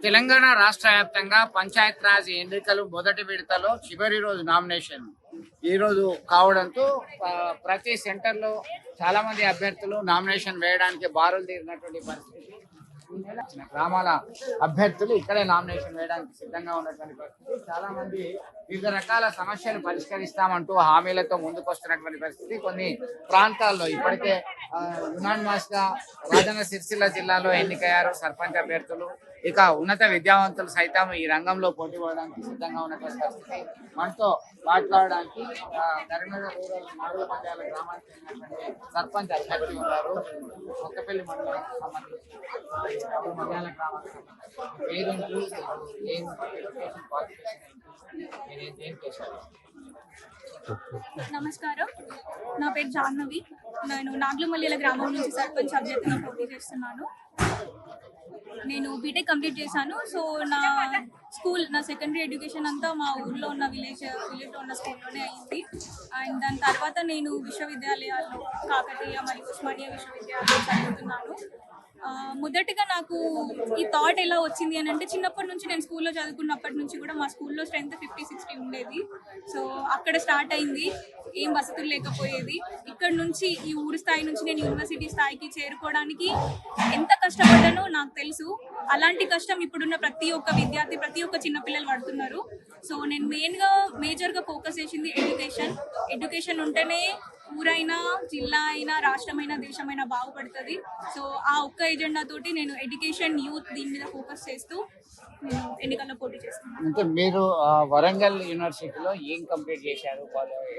తెలంగాణ రాష్ట్ర వ్యాప్తంగా పంచాయత్ రాజ్ ఎన్నికలు మొదటి విడతలో చివరి రోజు నామినేషన్ ఈ రోజు కావడంతో ప్రతి సెంటర్లో చాలా మంది అభ్యర్థులు నామినేషన్ వేయడానికి బారులు తీరినటువంటి పరిస్థితి. గ్రామాల అభ్యర్థులు ఇక్కడే నామినేషన్ వేయడానికి సిద్ధంగా ఉన్నటువంటి పరిస్థితి. చాలా మంది వివిధ రకాల సమస్యలు పరిష్కరిస్తామంటూ హామీలతో ముందుకు వస్తున్నటువంటి పరిస్థితి. కొన్ని ప్రాంతాల్లో ఇప్పటికే యునానిమస్ గా రాజన్న సిరిసిల్ల జిల్లాలో ఎన్నికయ్యారు సర్పంచ్ అభ్యర్థులు. ఇక ఉన్నత విద్యావంతులు సైతం ఈ రంగంలో పోటీ పడడానికి సిద్ధంగా ఉన్నటువంటి పరిస్థితి. మనతో మాట్లాడడానికి కరీంనగర్ రూరల్ నాగుల పంచాయతీ గ్రామానికి చెందినటువంటి సర్పంచ్ అభ్యర్థి ఉన్నారు. కొత్తపల్లి మండలం మండ్యాల గ్రామానికి నమస్కారం, నా పేరు జాహ్నవి. నేను నాగులమల్లిల గ్రామం నుంచి సర్పంచ్ అభ్యర్థిగా పోటీ చేస్తున్నాను. నేను బీటెక్ కంప్లీట్ చేశాను. సో నా సెకండరీ ఎడ్యుకేషన్ అంతా మా ఊర్లో ఉన్న విలేజ్లో ఉన్న స్కూల్లోనే అయింది. అండ్ దాని తర్వాత నేను విశ్వవిద్యాలయాల్లో కాకతీయ మరియు ఉస్మానియా విశ్వవిద్యాలయాల్లో చదువుతున్నాను. మొదటిగా నాకు ఈ థాట్ ఎలా వచ్చింది అని అంటే, చిన్నప్పటి నుంచి నేను స్కూల్లో చదువుకున్నప్పటి నుంచి కూడా మా స్కూల్లో స్ట్రెంత్ 50-60 ఉండేది. సో అక్కడ స్టార్ట్ అయింది. ఏం వసతులు లేకపోయేది. ఇక్కడ నుంచి ఈ ఊరి స్థాయి నుంచి నేను యూనివర్సిటీ స్థాయికి చేరుకోవడానికి ఎంత కష్టపడ్డానో నాకు తెలుసు. అలాంటి కష్టం ఇప్పుడున్న ప్రతి ఒక్క విద్యార్థి, ప్రతి ఒక్క చిన్నపిల్లలు పడుతున్నారు. సో నేను మేజర్గా ఫోకస్ చేసింది ఎడ్యుకేషన్ ఉంటేనే ఊరైనా, జిల్లా అయినా, రాష్ట్రమైనా, దేశమైనా బాగుపడుతుంది. సో ఆ ఒక్క ఎజెండా తోటి నేను ఎడ్యుకేషన్, యూత్ దీని మీద ఫోకస్ చేస్తూ నేను ఎన్నికల్లో పోటీ చేస్తున్నాను. అంటే మీరు వరంగల్ యూనివర్సిటీలో ఏం కంప్లీట్ చేశారు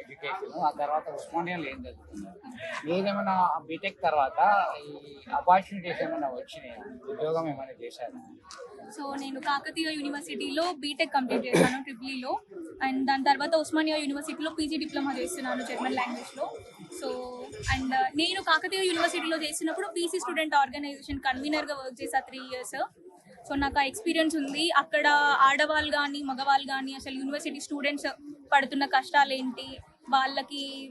ఎడ్యుకేషన్? ఆ తర్వాత ఉస్మానియాలో ఏం చదువుతున్నారు? మీరేమైనా బీటెక్ తర్వాత ఈ ఆపర్చునిటీస్ ఏమైనా వచ్చినాయి, ఉద్యోగం ఏమైనా చేశారు? సో నేను కాకతీయ యూనివర్సిటీలో బీటెక్ కంప్లీట్ చేశాను ట్రిపులీలో. అండ్ దాని తర్వాత ఉస్మానియా యూనివర్సిటీలో పీజీ డిప్లొమా చేస్తున్నాను జర్మన్ లాంగ్వేజ్లో. సో అండ్ నేను కాకతీయ యూనివర్సిటీలో చేసినప్పుడు పీసీ స్టూడెంట్ ఆర్గనైజేషన్ కన్వీనర్గా వర్క్ చేసా 3 years. సో నాకు ఆ ఎక్స్పీరియన్స్ ఉంది. అక్కడ ఆడవాళ్ళు కానీ మగవాళ్ళు కానీ అసలు యూనివర్సిటీ స్టూడెంట్స్ పడుతున్న కష్టాలు ఏంటి,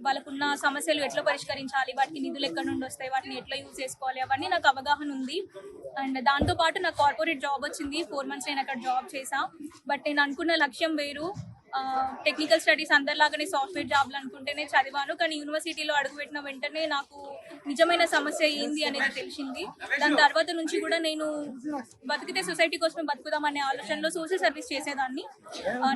వాళ్ళకున్న సమస్యలు ఎట్లా పరిష్కరించాలి, వాటికి నిధులు ఎక్కడి నుండి వస్తాయి, వాటిని ఎట్లా యూజ్ చేసుకోవాలి, అవన్నీ నాకు అవగాహన ఉంది. అండ్ దాంతోపాటు నాకు కార్పొరేట్ జాబ్ వచ్చింది. 4 months నేను అక్కడ జాబ్ చేసా. బట్ నేను అనుకున్న లక్ష్యం వేరు. టెక్నికల్ స్టడీస్ అందరిలాగానే సాఫ్ట్వేర్ జాబ్లు అనుకుంటేనే చదివాను. కానీ యూనివర్సిటీలో అడుగుపెట్టిన వెంటనే నాకు నిజమైన సమస్య ఏంది అనేది తెలిసింది. దాని తర్వాత నుంచి కూడా నేను బతికితే సొసైటీ కోసం బతుకుదామనే ఆలోచనలో సోషల్ సర్వీస్ చేసేదాన్ని.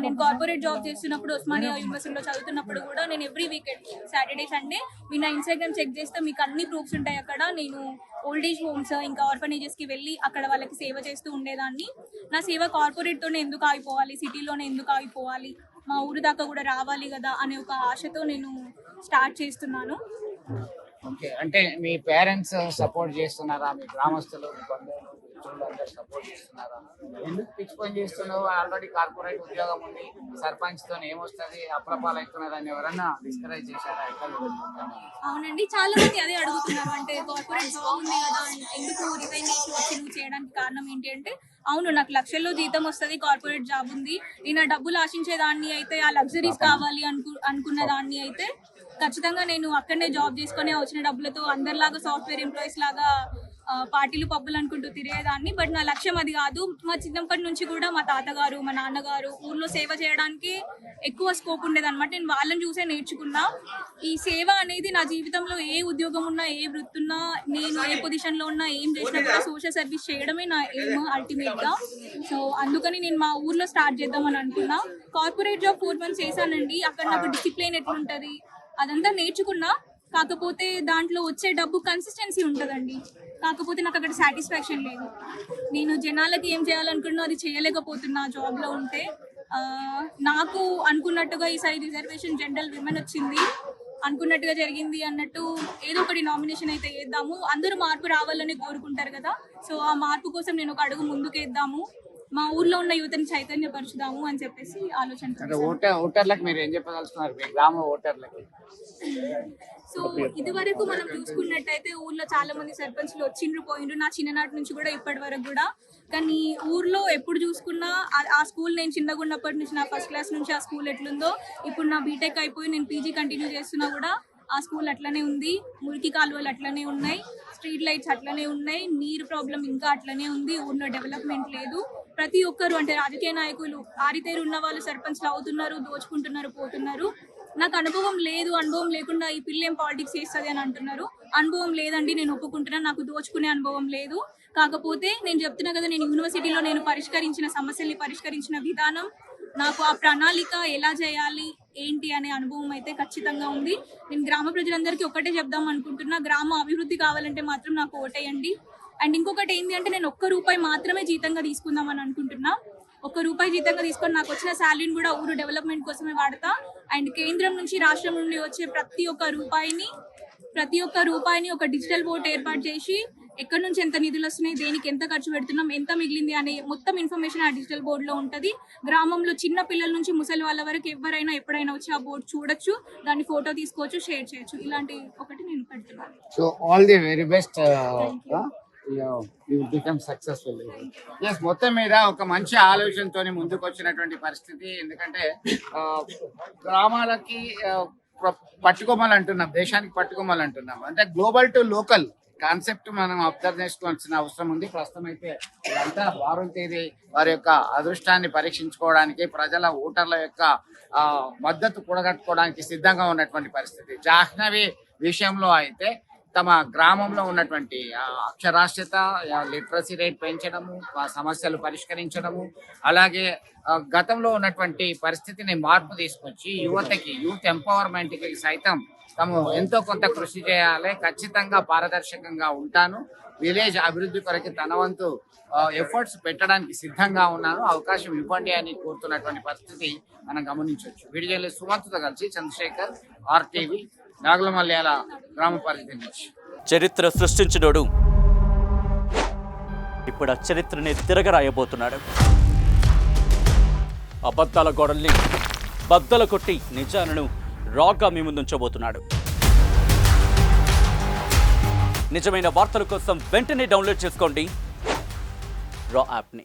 నేను కార్పొరేట్ జాబ్ చేస్తున్నప్పుడు ఉస్మానియా యూనివర్సిటీలో చదువుతున్నప్పుడు కూడా నేను ఎవ్రీ వీకెండ్ సాటర్డే సండే మీరు నా ఇన్స్టాగ్రామ్ చెక్ చేస్తే మీకు అన్ని ప్రూఫ్స్ ఉంటాయి. అక్కడ నేను ఓల్డ్ ఏజ్ హోమ్స్ ఇంకా ఆర్ఫనేజెస్కి వెళ్ళి అక్కడ వాళ్ళకి సేవ చేస్తూ ఉండేదాన్ని. నా సేవ కార్పొరేట్తోనే ఎందుకు ఆగిపోవాలి, సిటీలోనే ఎందుకు ఆగిపోవాలి, మా ఊరి దాకా కూడా రావాలి కదా అనే ఒక ఆశతో నేను స్టార్ట్ చేస్తున్నాను. ఓకే, అంటే మీ పేరెంట్స్ సపోర్ట్ చేస్తున్నారా? మీ గ్రామస్తులు, మీ బంధువులు, అందరూ సపోర్ట్ చేస్తున్నారా? ఎందుకు పిచ్చి పని చేస్తున్నావు? ఆల్రెడీ కార్పొరేట్ ఉద్యోగం ఉంది, సర్పంచ్ తో ఏమొస్తుంది, అప్రపాలు అవుతున్నదని ఎవరన్నా డిస్కరేజ్ చేశారా? అవునండి, చాలా మంది అదే అడుగుతున్నారు. అంటే కార్పొరేట్ జాబ్ ఉంది కదా, ఎందుకు రిజైన్ చేసి వచ్చి నువ్వు చేయడానికి కారణం ఏంటి అంటే, అవును నాకు లక్షల్లో జీతం వస్తుంది, కార్పొరేట్ జాబ్ ఉంది. నేను ఆ డబ్బులు ఆశించేదాన్ని అయితే, ఆ లగ్జరీస్ కావాలి అనుకున్న దాన్ని అయితే ఖచ్చితంగా నేను అక్కడనే జాబ్ చేసుకునే వచ్చిన డబ్బులతో అందరిలాగా సాఫ్ట్వేర్ ఎంప్లాయీస్ లాగా పార్టీలు పబ్బులు అనుకుంటూ తిరిగేదాన్ని. బట్ నా లక్ష్యం అది కాదు. మా చిన్నప్పటి నుంచి కూడా మా తాతగారు, మా నాన్నగారు ఊర్లో సేవ చేయడానికి ఎక్కువ స్కోప్ ఉండేదన్నమాట. నేను వాళ్ళని చూసే నేర్చుకున్నా. ఈ సేవ అనేది నా జీవితంలో ఏ ఉద్యోగం ఉన్నా, ఏ వృత్తి ఉన్నా, నేను ఏ పొజిషన్లో ఉన్నా, ఏం చేసినా కూడా సోషల్ సర్వీస్ చేయడమే నా ఎయిమ్ అల్టిమేట్గా. సో అందుకని నేను మా ఊర్లో స్టార్ట్ చేద్దామని అనుకున్నా. కార్పొరేట్ జాబ్ 4 months చేశానండి. అక్కడ నాకు డిసిప్లిన్ ఎట్లుంటుంది అదంతా నేర్చుకున్నా. కాకపోతే దాంట్లో వచ్చే డబ్బు కన్సిస్టెన్సీ ఉంటుందండి. కాకపోతే నాకు అక్కడ సాటిస్ఫాక్షన్ లేదు. నేను జనాలకి ఏం చేయాలనుకున్నా అది చేయలేకపోతున్నా జాబ్లో ఉంటే. నాకు అనుకున్నట్టుగా ఈసారి రిజర్వేషన్ జనరల్ విమెన్ వచ్చింది, అనుకున్నట్టుగా జరిగింది అన్నట్టు ఏదో ఒకటి నామినేషన్ అయితే వేద్దాము. అందరూ మార్పు రావాలని కోరుకుంటారు కదా. సో ఆ మార్పు కోసం నేను ఒక అడుగు ముందుకేద్దాము, మా ఊర్లో ఉన్న యువతని చైతన్యపరుచుదాము అని చెప్పేసి ఆలోచన. ఓటర్లకు మీరు ఏం చెప్పదలుచుకున్నారు, మీ గ్రామ ఓటర్లకి? సో ఇది వరకు మనం చూసుకున్నట్టయితే ఊర్లో చాలా మంది సర్పంచ్లు వచ్చిండ్రు పోయిండ్రు, నా చిన్ననాటి నుంచి కూడా ఇప్పటి వరకు కూడా. కానీ ఊర్లో ఎప్పుడు చూసుకున్నా ఆ స్కూల్, నేను చిన్నగా ఉన్నప్పటి నుంచి, నా 1st class నుంచి ఆ స్కూల్ ఎట్లుందో, ఇప్పుడు నా బీటెక్ అయిపోయి నేను పీజీ కంటిన్యూ చేస్తున్నా కూడా ఆ స్కూల్ అట్లనే ఉంది, మురికి కాలువలు అట్లనే ఉన్నాయి, స్ట్రీట్ లైట్స్ అట్లనే ఉన్నాయి, నీరు ప్రాబ్లం ఇంకా అట్లనే ఉంది, ఊర్లో డెవలప్మెంట్ లేదు. ప్రతి ఒక్కరు అంటే రాజకీయ నాయకులు ఆరితేరు ఉన్న వాళ్ళు సర్పంచ్లు అవుతున్నారు, దోచుకుంటున్నారు, పోతున్నారు. నాకు అనుభవం లేదు, అనుభవం లేకుండా ఈ పిల్ల ఏం పాలిటిక్స్ చేస్తుంది అని అంటున్నారు. అనుభవం లేదండి, నేను ఒప్పుకుంటున్నాను, నాకు దోచుకునే అనుభవం లేదు. కాకపోతే నేను చెప్తున్నా కదా, నేను యూనివర్సిటీలో నేను పరిష్కరించిన సమస్యల్ని పరిష్కరించిన విధానం, నాకు ఆ ప్రణాళిక ఎలా చేయాలి ఏంటి అనే అనుభవం అయితే ఖచ్చితంగా ఉంది. నేను గ్రామ ప్రజలందరికీ ఒకటే చెప్దాం అనుకుంటున్నా, గ్రామ అభివృద్ధి కావాలంటే మాత్రం నాకు ఓటేయండి. అండ్ ఇంకొకటి ఏంటి అంటే, నేను ₹1 మాత్రమే జీతంగా తీసుకుందామని అనుకుంటున్నా. ₹1 జీతంగా తీసుకొని నాకు వచ్చిన శాలరీని కూడా ఊరు డెవలప్మెంట్ కోసమే వాడతా. అండ్ కేంద్రం నుంచి రాష్ట్రం నుండి వచ్చే ప్రతి ఒక్క రూపాయిని ఒక డిజిటల్ బోర్డ్ ఏర్పాటు చేసి ఎక్కడి నుంచి ఎంత నిధులు వస్తున్నాయి, దేనికి ఎంత ఖర్చు పెడుతున్నాం, ఎంత మిగిలింది అనే మొత్తం ఇన్ఫర్మేషన్ ఆ డిజిటల్ బోర్డులో ఉంటుంది. గ్రామంలో చిన్న పిల్లల నుంచి ముసలి వాళ్ళ వరకు ఎవరైనా ఎప్పుడైనా వచ్చి ఆ బోర్డు చూడొచ్చు, దాన్ని ఫోటో తీసుకోవచ్చు, షేర్ చేయొచ్చు. ఇలాంటి ఒకటి నేను పెడుతున్నాను. So all the very best. Successful. Yes, మొత్తం మీద ఒక మంచి ఆలోచనతో ముందుకు వచ్చినటువంటి పరిస్థితి. ఎందుకంటే గ్రామాలకి పట్టుకోమని అంటున్నాం, దేశానికి పట్టుకోమని అంటున్నాం. అంటే గ్లోబల్ టు లోకల్ కాన్సెప్ట్ మనం అబ్జర్వ్ చేసుకోవాల్సిన అవసరం ఉంది. ప్రస్తుతం అయితే ఇదంతా వారం తేదీ వారి యొక్క అదృష్టాన్ని పరీక్షించుకోవడానికి, ప్రజల ఓటర్ల యొక్క మద్దతు కూడగట్టుకోవడానికి సిద్ధంగా ఉన్నటువంటి పరిస్థితి. జాహ్నవి విషయంలో అయితే తమ గ్రామంలో ఉన్నటువంటి అక్షరాస్యత, లిటరసీ రేట్ పెంచడము, సమస్యలు పరిష్కరించడము, అలాగే గతంలో ఉన్నటువంటి పరిస్థితిని మార్పు తీసుకొచ్చి యూత్ ఎంపవర్మెంట్కి సైతం తాము ఎంతో కొంత కృషి చేయాలి, ఖచ్చితంగా పారదర్శకంగా ఉంటాను, విలేజ్ అభివృద్ధి కొరకు తన వంతు ఎఫర్ట్స్ పెట్టడానికి సిద్ధంగా ఉన్నాను, అవకాశం ఇవ్వండి అని కోరుతున్నటువంటి పరిస్థితి మనం గమనించవచ్చు. వీడియోలో సుమంత్తో కలిసి చంద్రశేఖర్, RTV, నాగులమల్యాల గ్రామ పరిధి నుంచి. చరిత్ర సృష్టించినోడు ఇప్పుడు ఆ చరిత్రని తిరగరాయబోతున్నాడు. అబద్ధాల గోడల్ని బద్దలు కొట్టి నిజాలను రాగా మీ ముందుంచబోతున్నాడు. నిజమైన వార్తల కోసం వెంటనే డౌన్లోడ్ చేసుకోండి రా యాప్ని.